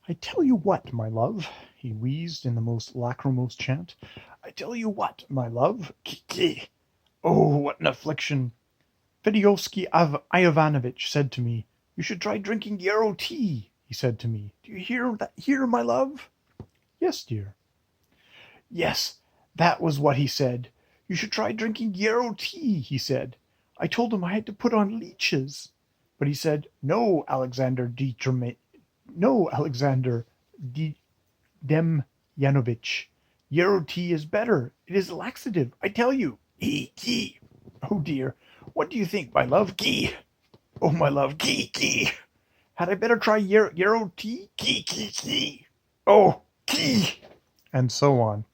I tell you what, my love, he wheezed in the most lachrymose chant. I tell you what, my love. Kiki. Oh, what an affliction. Fydr Ivanovitch said to me, "You should try drinking yarrow tea," he said to me. "Do you hear that, my love?" "Yes, dear." "Yes, that was what he said. You should try drinking yarrow tea," he said. I told him I had to put on leeches. But he said, "No, Alexander Demyanovitch. Yarrow tea is better. It is laxative, I tell you. Gee. Oh dear. What do you think, my love? Gee. Oh, my love. Gee. Had I better try yarrow tea? Gee. Oh, gee. And so on.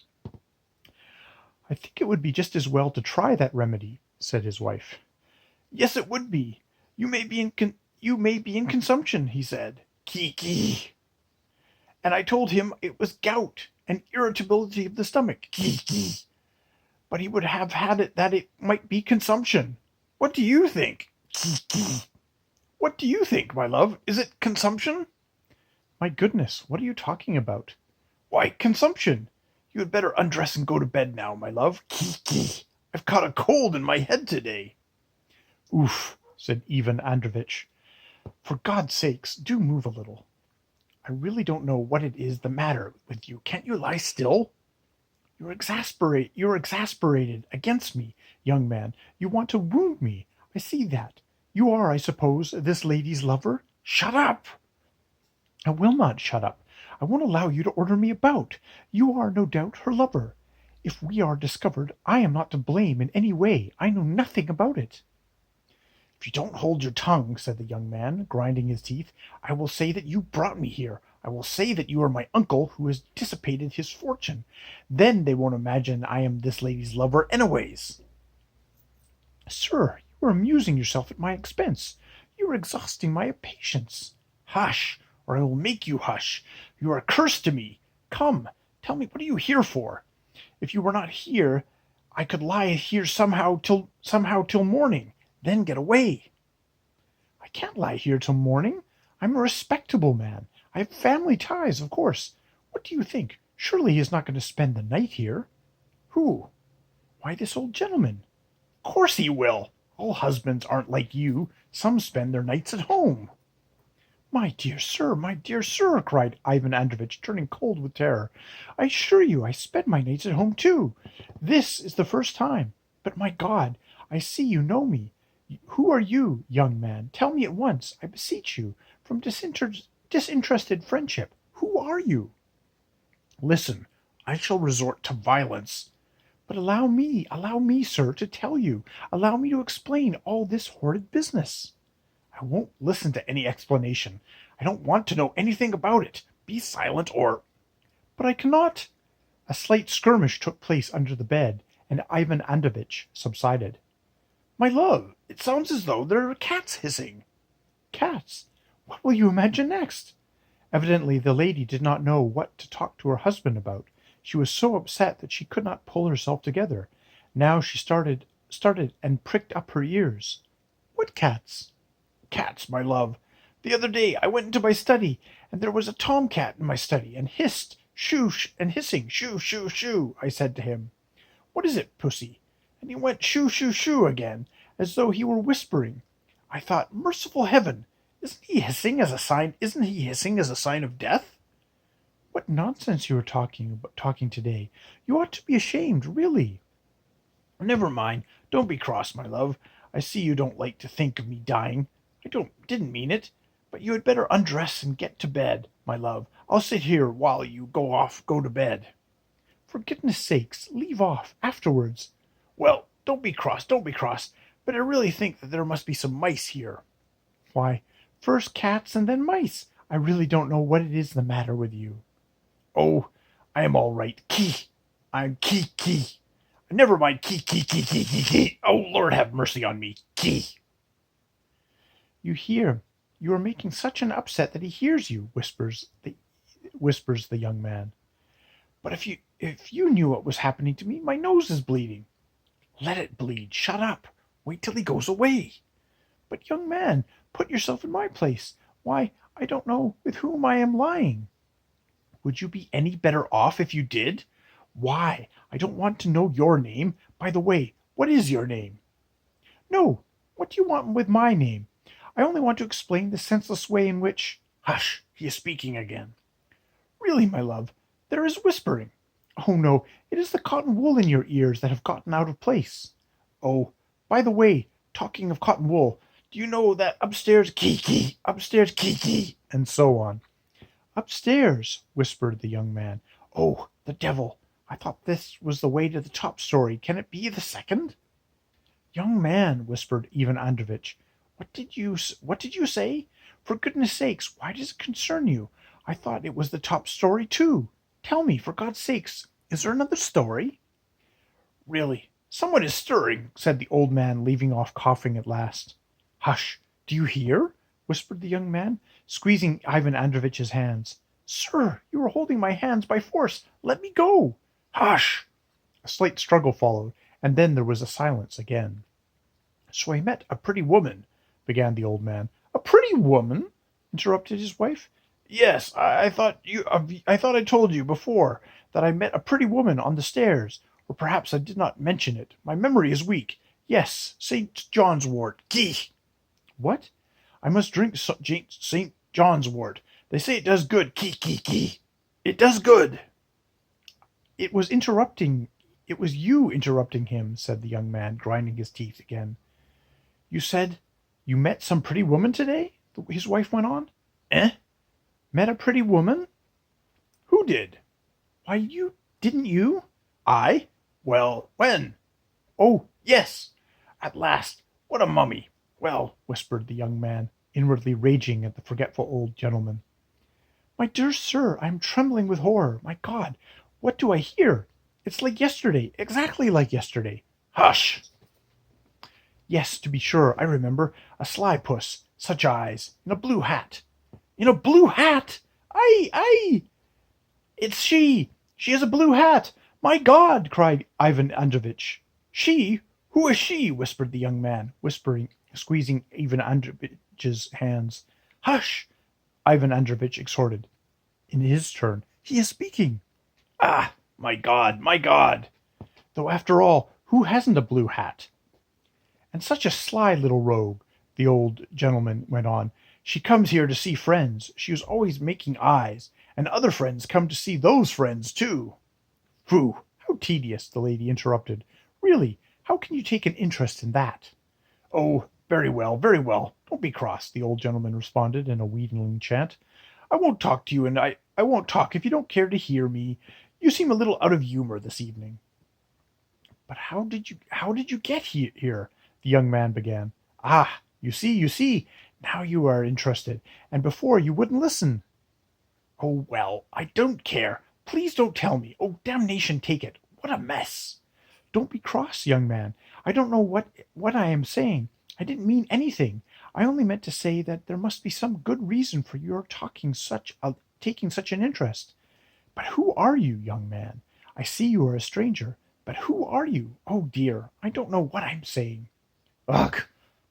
"I think it would be just as well to try that remedy," said his wife. "Yes, it would be. You may be in consumption," he said. Gee. And I told him it was gout and irritability of the stomach. Gee. But he would have had it that it might be consumption. What do you think? Gee. What do you think, my love? Is it consumption?" "My goodness, what are you talking about?" "Why, consumption. You had better undress and go to bed now, my love. I've caught a cold in my head today." "Oof," said Ivan Androvitch. "For God's sakes, do move a little. I really don't know what it is the matter with you. Can't you lie still? You're exasperated against me, young man. You want to wound me. I see that. You are, I suppose, this lady's lover?" "Shut up!" "I will not shut up. I won't allow you to order me about. You are, no doubt, her lover. If we are discovered, I am not to blame in any way. I know nothing about it." "If you don't hold your tongue," said the young man, grinding his teeth, "I will say that you brought me here. I will say that you are my uncle who has dissipated his fortune. Then they won't imagine I am this lady's lover anyways." "Sir, you are amusing yourself at my expense. You are exhausting my patience." "Hush, or I will make you hush. You are cursed to me. Come, tell me, what are you here for? If you were not here, I could lie here somehow till morning, then get away." "I can't lie here till morning. I'm a respectable man. I have family ties, of course. What do you think? Surely he is not going to spend the night here?" "Who?" "Why, this old gentleman." "Of course he will. All husbands aren't like you. Some spend their nights at home." My dear sir," cried Ivan Androvitch, turning cold with terror, "I assure you I spend my nights at home too. This is the first time. But, my God, I see you know me. Who are you, young man? Tell me at once, I beseech you, from disinterested friendship. Who are you?" "Listen, I shall resort to violence." "But allow me, sir, to tell you. Allow me to explain all this horrid business." "I won't listen to any explanation. I don't want to know anything about it. Be silent, or—" "But I cannot—" A slight skirmish took place under the bed, and Ivan Androvitch subsided. "My love, it sounds as though there are cats hissing." "Cats? What will you imagine next?" Evidently the lady did not know what to talk to her husband about. She was so upset that she could not pull herself together. Now she started and pricked up her ears. "What cats?" "Cats, my love. The other day I went into my study, and there was a tomcat in my study, and hissed, and hissing, shoo. I said to him, 'What is it, pussy?' And he went shoo again, as though he were whispering. I thought, merciful heaven, isn't he hissing as a sign of death?" "What nonsense you are talking today. You ought to be ashamed, really." "Never mind. Don't be cross, my love. I see you don't like to think of me dying. I didn't mean it. But you had better undress and get to bed, my love. I'll sit here while you go to bed." "For goodness sakes, leave off. Afterwards—" "Well, don't be cross. But I really think that there must be some mice here." "Why, first cats and then mice. I really don't know what it is the matter with you." "Oh, I am all right. I'm key. Never mind. Key. Oh, Lord have mercy on me. Key." "You hear. You are making such an upset that he hears you," whispers the young man. "But if you knew what was happening to me, my nose is bleeding." "Let it bleed. Shut up. Wait till he goes away." "But, young man, put yourself in my place. Why, I don't know with whom I am lying." Would you be any better off if you did? Why, I don't want to know your name. By the way, what is your name? No, what do you want with my name? I only want to explain the senseless way in which... Hush, he is speaking again. Really, my love, there is whispering. Oh no, it is the cotton wool in your ears that have gotten out of place. Oh, by the way, talking of cotton wool, do you know that upstairs kiki, upstairs kiki, and so on? Upstairs, whispered the young man. Oh, the devil! I thought this was the way to the top story. Can it be the second? Young man, whispered Ivan Androvitch, what did you say? For goodness sakes, why does it concern you? I thought it was the top story too. Tell me, for God's sakes, is there another story? Really, someone is stirring, said the old man, leaving off coughing at last. Hush! Do you hear? Whispered the young man, squeezing Ivan Androvitch's hands. Sir, you are holding my hands by force. Let me go. Hush! A slight struggle followed, and then there was a silence again. So I met a pretty woman, began the old man. A pretty woman? Interrupted his wife. Yes, I thought I told you before that I met a pretty woman on the stairs, or perhaps I did not mention it. My memory is weak. Yes, St. John's wort. Gee! What? I must drink St. John's wort. They say it does good. Kee. It does good. It was you interrupting him, said the young man, grinding his teeth again. You said you met some pretty woman today? His wife went on. Eh? Met a pretty woman? Who did? Why, didn't you? I? Well, when? Oh, yes. At last. What a mummy. Well, whispered the young man, inwardly raging at the forgetful old gentleman. My dear sir, I am trembling with horror. My God, what do I hear? It's like yesterday, exactly like yesterday. Hush! Yes, to be sure, I remember. A sly puss, such eyes, in a blue hat. In a blue hat? Aye! It's she! She has a blue hat! My God! Cried Ivan Androvitch. She? Who is she? Whispered the young man, squeezing Ivan Androvitch's hands. Hush! Ivan Androvitch exhorted. In his turn, he is speaking. Ah, my God! Though after all, who hasn't a blue hat? And such a sly little rogue, the old gentleman went on. She comes here to see friends. She is always making eyes, and other friends come to see those friends too. Phoo! How tedious, the lady interrupted. Really, how can you take an interest in that? Oh, very well. Don't be cross, the old gentleman responded in a wheedling chant. I won't talk to you, and I won't talk if you don't care to hear me. You seem a little out of humor this evening. But how did you get here? The young man began. Ah, you see, now you are interested, and before you wouldn't listen. Oh, well, I don't care. Please don't tell me. Oh, damnation take it. What a mess. Don't be cross, young man. I don't know what I am saying. I didn't mean anything. I only meant to say that there must be some good reason for your taking such an interest. But who are you, young man? I see you are a stranger, but who are you? Oh dear, I don't know what I'm saying. Ugh,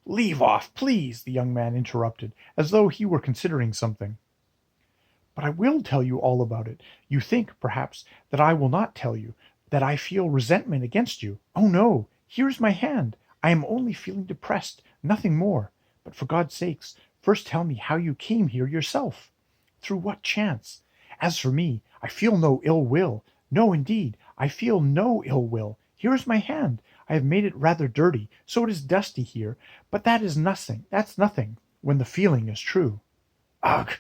leave off, please, the young man interrupted, as though he were considering something. But I will tell you all about it. You think, perhaps, that I will not tell you, that I feel resentment against you. Oh no, here is my hand. I am only feeling depressed, nothing more. But for God's sakes, first tell me how you came here yourself. Through what chance? As for me, I feel no ill will. No, indeed, I feel no ill will. Here is my hand. I have made it rather dirty, so it is dusty here, but that's nothing, when the feeling is true. Ugh,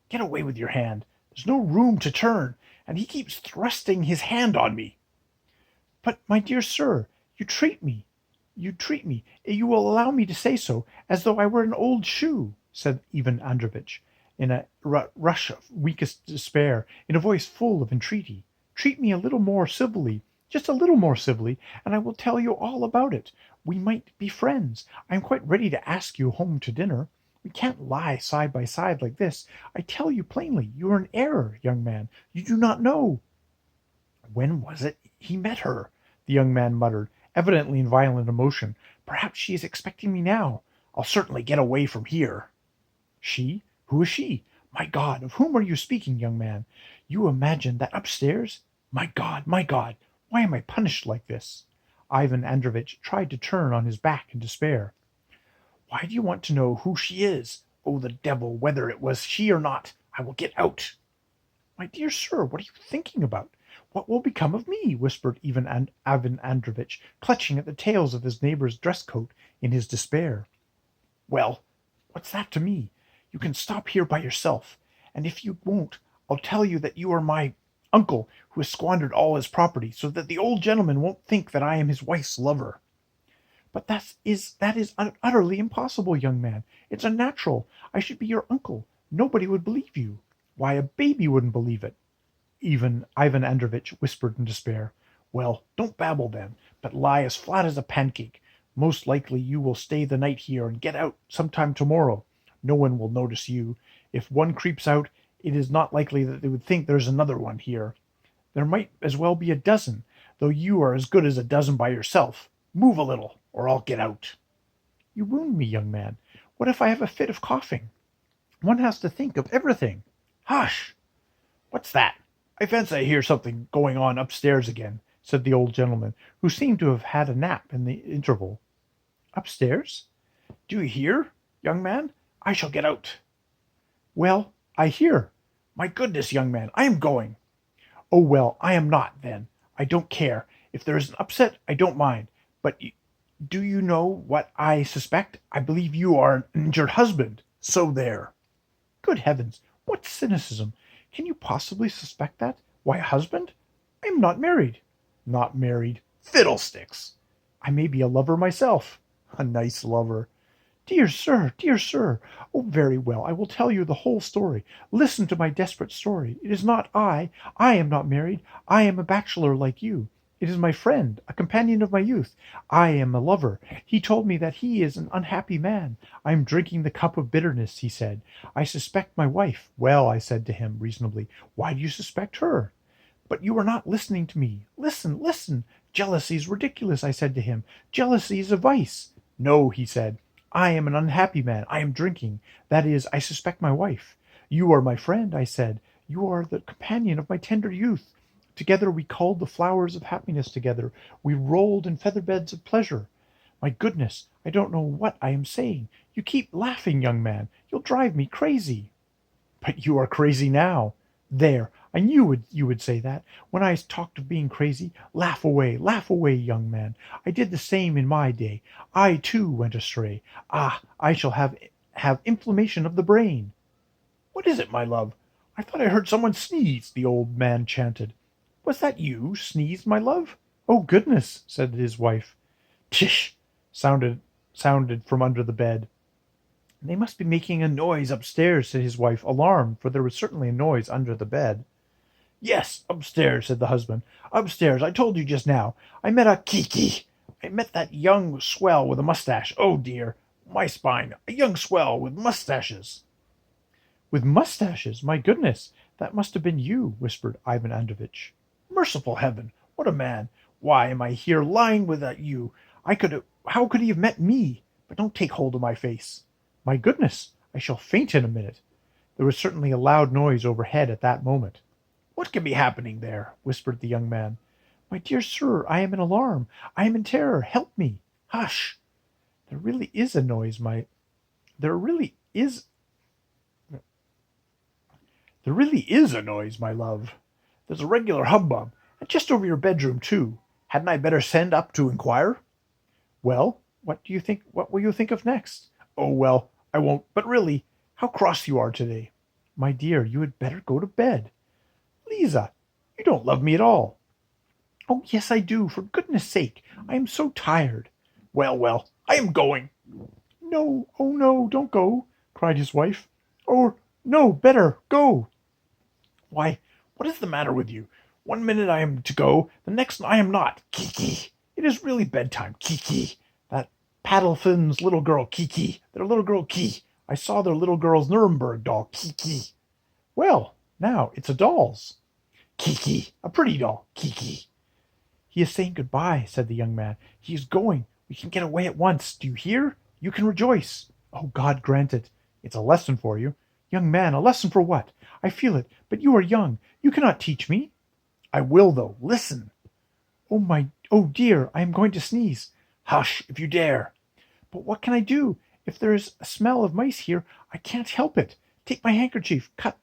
get away with your hand. There's no room to turn, and he keeps thrusting his hand on me. But, my dear sir, you treat me, you will allow me to say so, as though I were an old shoe, said Ivan Androvitch, in a rush of weakest despair, in a voice full of entreaty. Treat me a little more civilly, just a little more civilly, and I will tell you all about it. We might be friends. I am quite ready to ask you home to dinner. We can't lie side by side like this. I tell you plainly, you are in error, young man. You do not know. When was it he met her? The young man muttered, evidently in violent emotion. Perhaps she is expecting me now. I'll certainly get away from here. She? Who is she? My God, of whom are you speaking, young man? You imagine that upstairs? My God, why am I punished like this? Ivan Androvitch tried to turn on his back in despair. Why do you want to know who she is? Oh, the devil, whether it was she or not, I will get out. My dear sir, what are you thinking about? What will become of me? Whispered Ivan Androvitch, clutching at the tails of his neighbor's dress coat in his despair. Well, what's that to me? You can stop here by yourself, and if you won't, I'll tell you that you are my uncle who has squandered all his property, so that the old gentleman won't think that I am his wife's lover. But that is utterly impossible, young man. It's unnatural. I should be your uncle. Nobody would believe you. Why, a baby wouldn't believe it. Even Ivan Androvitch whispered in despair. Well, don't babble then, but lie as flat as a pancake. Most likely you will stay the night here and get out sometime tomorrow. No one will notice you. If one creeps out, it is not likely that they would think there's another one here. There might as well be a dozen, though you are as good as a dozen by yourself. Move a little, or I'll get out. You wound me, young man. What if I have a fit of coughing? One has to think of everything. Hush! What's that? I fancy I hear something going on upstairs again, said the old gentleman, who seemed to have had a nap in the interval. Upstairs? Do you hear, young man? I shall get out. Well, I hear. My goodness, young man, I am going. Oh, well, I am not, then. I don't care. If there is an upset, I don't mind. But do you know what I suspect? I believe you are an injured husband. So there. Good heavens, what cynicism! Can you possibly suspect that? Why, a husband? I am not married. Not married? Fiddlesticks! I may be a lover myself. A nice lover. Dear sir, dear sir. Oh, very well, I will tell you the whole story. Listen to my desperate story. It is not I. I am not married. I am a bachelor like you. It is my friend, a companion of my youth. I am a lover. He told me that he is an unhappy man. I am drinking the cup of bitterness, he said. I suspect my wife. Well, I said to him reasonably, why do you suspect her? But you are not listening to me. Listen, listen. Jealousy is ridiculous, I said to him. Jealousy is a vice. No, he said. I am an unhappy man. I am drinking. That is, I suspect my wife. You are my friend, I said. You are the companion of my tender youth. Together we culled the flowers of happiness together. We rolled in feather beds of pleasure. My goodness, I don't know what I am saying. You keep laughing, young man. You'll drive me crazy. But you are crazy now. There, I knew you would say that. When I talked of being crazy, laugh away, young man. I did the same in my day. I, too, went astray. Ah, I shall have inflammation of the brain. What is it, my love? I thought I heard someone sneeze, the old man chanted. Was that you sneezed, my love? Oh, goodness, said his wife. Tish, sounded from under the bed. They must be making a noise upstairs, said his wife, alarmed, for there was certainly a noise under the bed. Yes, upstairs, said the husband. Upstairs, I told you just now. I met a kiki. I met that young swell with a mustache. Oh, dear, my spine. A young swell with mustaches. With mustaches? My goodness, that must have been you, whispered Ivan Androvitch. Merciful heaven, what a man! Why am I here lying with you? How could he have met me? But don't take hold of my face. My goodness, I shall faint in a minute. There was certainly a loud noise overhead at that moment. What can be happening there? Whispered the young man. My dear sir, I am in alarm. I am in terror. Help me. Hush. There really is a noise, There really is a noise, my love. There's a regular hubbub, and just over your bedroom, too. Hadn't I better send up to inquire? Well, what will you think of next? Oh, well, I won't, but really, how cross you are today. My dear, you had better go to bed. Lisa, you don't love me at all. Oh, yes, I do, for goodness sake. I am so tired. Well, I am going. No, oh no, don't go, cried his wife. Or, no, better, go. Why, what is the matter with you? One minute I am to go, the next I am not. Kiki, it is really bedtime. Kiki, that Paddlefin's little girl, Kiki, their little girl, Kiki. I saw their little girl's Nuremberg doll, Kiki. Well, now it's a doll's. Kiki, a pretty doll, Kiki. He is saying goodbye, said the young man. He is going. We can get away at once. Do you hear? You can rejoice. Oh, God grant it. It's a lesson for you. Young man, a lesson for what? I feel it, but you are young. You cannot teach me. I will, though. Listen. Oh dear, I am going to sneeze. Hush, if you dare. But what can I do? If there is a smell of mice here, I can't help it. Take my handkerchief, take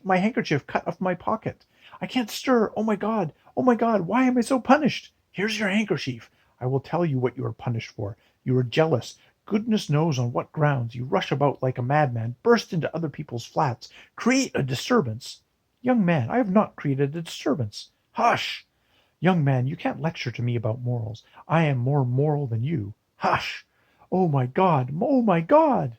my handkerchief, cut off my pocket. I can't stir. Oh my God, why am I so punished? Here's your handkerchief. I will tell you what you are punished for. You are jealous. Goodness knows on what grounds. You rush about like a madman, burst into other people's flats, create a disturbance. Young man, I have not created a disturbance. Hush! Young man, you can't lecture to me about morals. I am more moral than you. Hush! Oh my God! Oh my God!